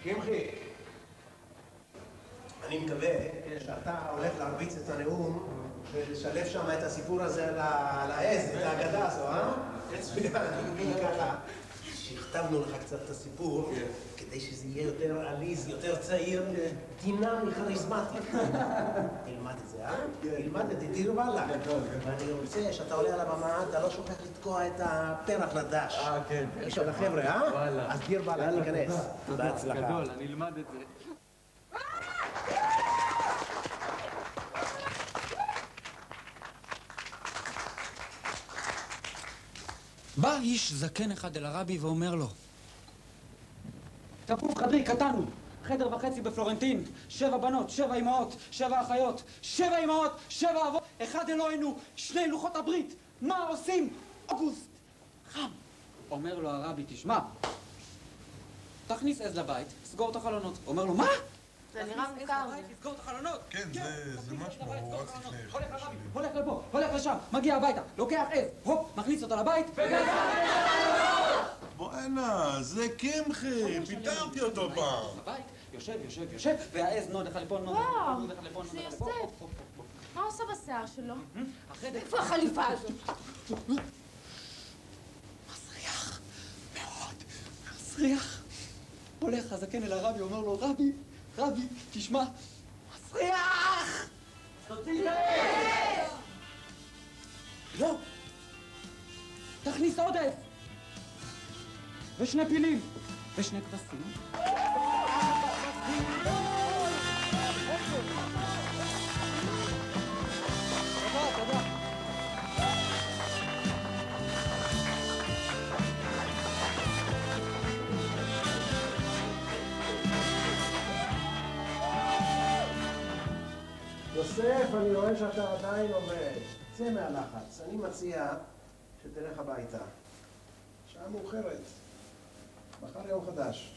קמחי, אני מקווה שאתה הולך להרביץ את הנאום ולשלב שם את הסיפור הזה על העז, את האגדה הזו, אה? מצוין, אני מבין ככה שכתבנו לך קצת את הסיפור כדי שזה יהיה יותר עליז, יותר צעיר, דינמי, כריזמטי. תלמד את זה, אה? תלמד את זה, תראו וואלה. ואני רוצה שאתה עולה על הבמה, אתה לא שוכח לתקוע את הפרח לדש. כן. יש עוד החבר'ה, אה? וואלה. אז דיר וואלה, תיכנס. בהצלחה. גדול, אני אלמד את זה. בא איש זקן אחד אל הרבי ואומר לו, תקום חדרי, קטנו, חדר וחצי בפלורנטין, 7 בנות, 7 אמהות, 7 אחיות, 7 אמהות, 7 אבות, אחד אלוהינו, 2 לוחות הברית, מה עושים? אוגוסט, חם. אומר לו הרבי, תשמע, תכניס עז לבית, סגור את החלונות. אומר לו, מה? זה נראה מוכר. סגור את החלונות. כן, זה משהו, הוא רק לפני. הולך לפה, הולך לשם, מגיע הביתה, לוקח עז, הופ, מכניס אותה לבית, בואנה, זה קמחי, פיטרתי אותו פעם. הבית, יושב, והעז נוד לך לפה, נוד לך לפה, זה יוסף. מה עושה בשיער שלו? החדר. איפה החליפה הזאת? מסריח, מאוד מסריח. הולך הזקן אל הרבי, אומר לו, רבי, תשמע, מסריח! תוציא את העז! לא! תכניס עוד עז! ו2 פילים! ו2 כבשים. תודה. יוסף, אני רואה שאתה עדיין עומד. צא מהלחץ. אני מציע שתלך הביתה. שעה מאוחרת. מחר יום חדש.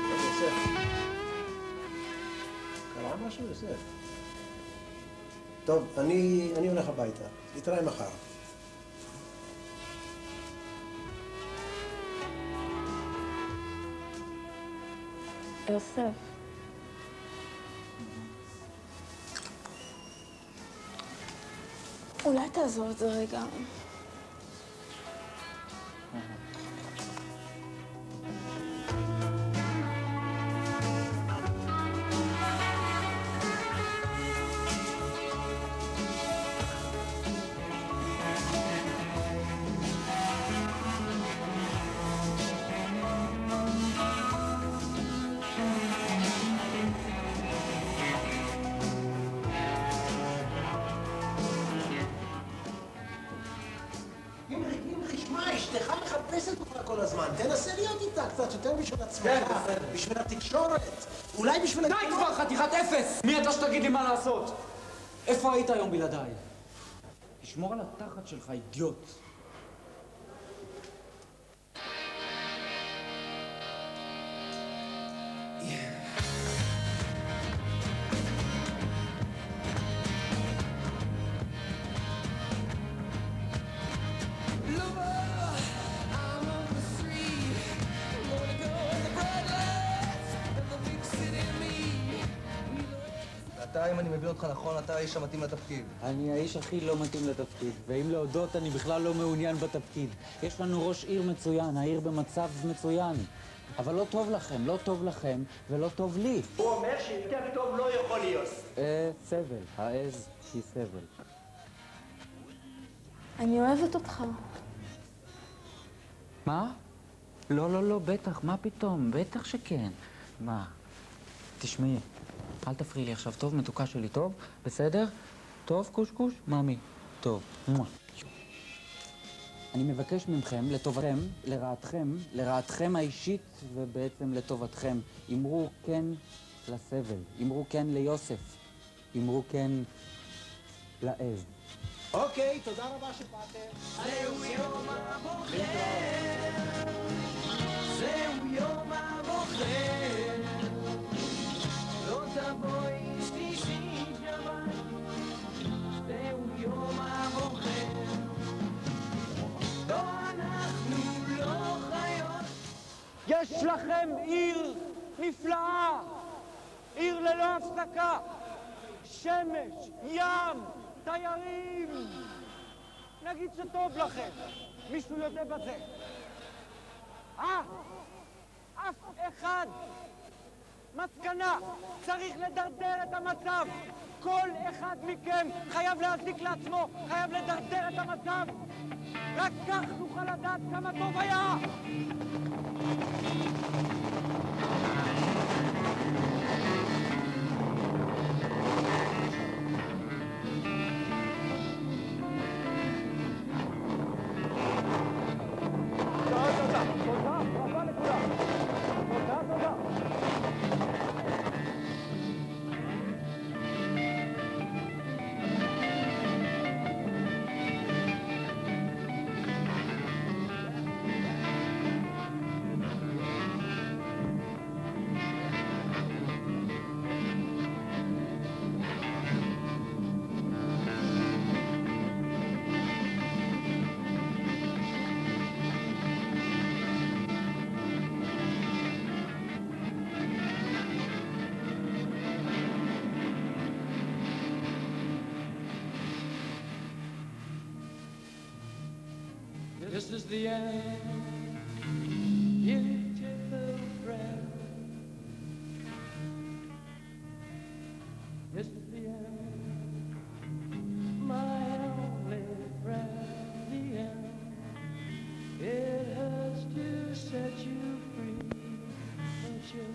יוסף. קרה משהו, יוסף? טוב, אני הולך הביתה. נתראה מחר. יוסף. אולי תעזוב את זה רגע. אשתך מחפשת אותך כל הזמן, תנסה להיות איתה קצת יותר בשביל עצמך, בשביל התקשורת, אולי בשביל... די כבר, חתיכת אפס! מי אתה שתגיד לי מה לעשות? איפה היית היום בלעדיי? תשמור על התחת שלך, אידיוט. אתה, אם אני מבין אותך נכון, אתה האיש המתאים לתפקיד. אני האיש הכי לא מתאים לתפקיד, ואם להודות אני בכלל לא מעוניין בתפקיד. יש לנו ראש עיר מצוין, העיר במצב מצוין. אבל לא טוב לכם, לא טוב לכם ולא טוב לי. הוא אומר שיותר טוב לא יכול להיות. סבל, העז היא סבל. אני אוהבת אותך. מה? לא, בטח, מה פתאום? בטח שכן. מה? תשמעי, אל תפריעי לי עכשיו, טוב? מתוקה שלי, טוב? בסדר? טוב, קושקוש? מאמי, טוב. אני מבקש מכם, לטובתכם, לרעתכם האישית ובעצם לטובתכם, אמרו כן לסבל, אמרו כן ליוסף, אמרו כן לעז. אוקיי, תודה רבה שבאתם. זהו יום הבוחר, זהו יום הבוחר, לא תבואי שלישית שבת, זהו יום הבוחר. יש לכם עיר נפלאה, עיר ללא הפסקה, שמש, ים, תיירים. נגיד שטוב לכם, מישהו יודע בזה. אף אחד. מסקנה, צריך לדרדר את המצב. כל אחד מכם חייב להזיק לעצמו, חייב לדרדר את המצב. רק כך נוכל לדעת כמה טוב היה. This is the end, beautiful friend. This is the end, my only friend. The end, it has to set you free. Don't you?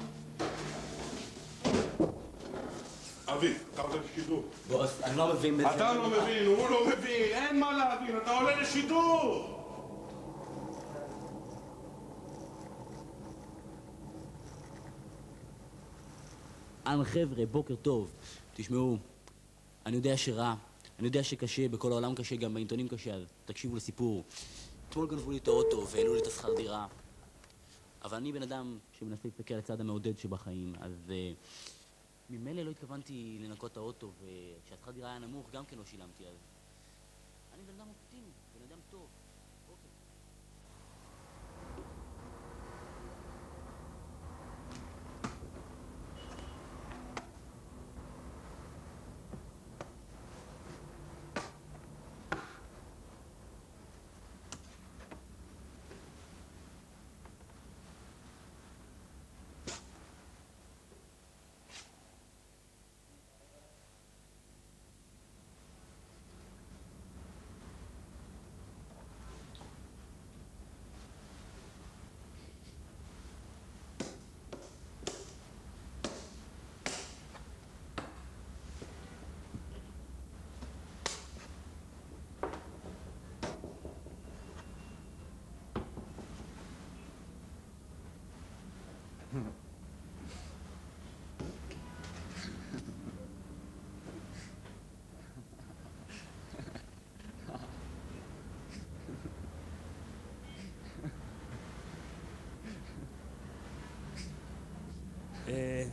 אבי, אתה עולה לשידור. בוס, אני לא מבין בזה. אתה לא מבין, הוא לא מבין, אין מה להבין, אתה עולה לשידור! חבר'ה, בוקר טוב. תשמעו, אני יודע שרע, אני יודע שקשה, בכל העולם קשה, גם בעיתונים קשה, אז תקשיבו לסיפור. אתמול גנבו לי את האוטו והעלו לי את השכר דירה. אבל אני בן אדם שמנסה להסתכל על הצד המעודד שבחיים, אז ממילא לא התכוונתי לנקות את האוטו, וכשהשכר דירה היה נמוך גם כן לא שילמתי, אז אני בן אדם אופטימי, בן אדם טוב. אוקיי.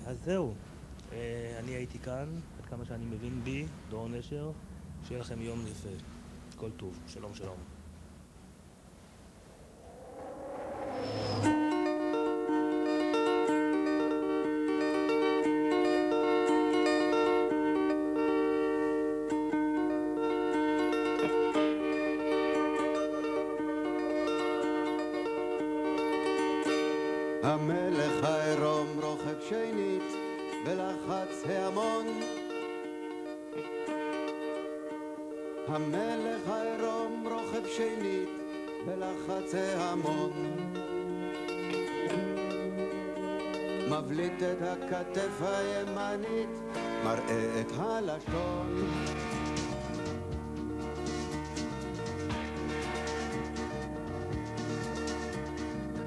אז זהו, אני הייתי כאן, עד כמה שאני מבין בי, דורון נשר, שיהיה לכם יום יפה, כל טוב, שלום שלום. המלך העירום רוכב שנית בלחץ ההמון. המלך העירום רוכב שנית בלחץ ההמון. מבליט את הכתף הימנית, מראה את הלשון.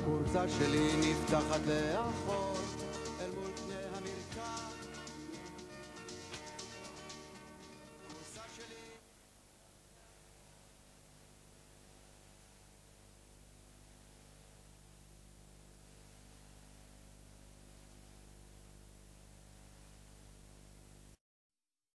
קורצה שלי נפתחת לאחור.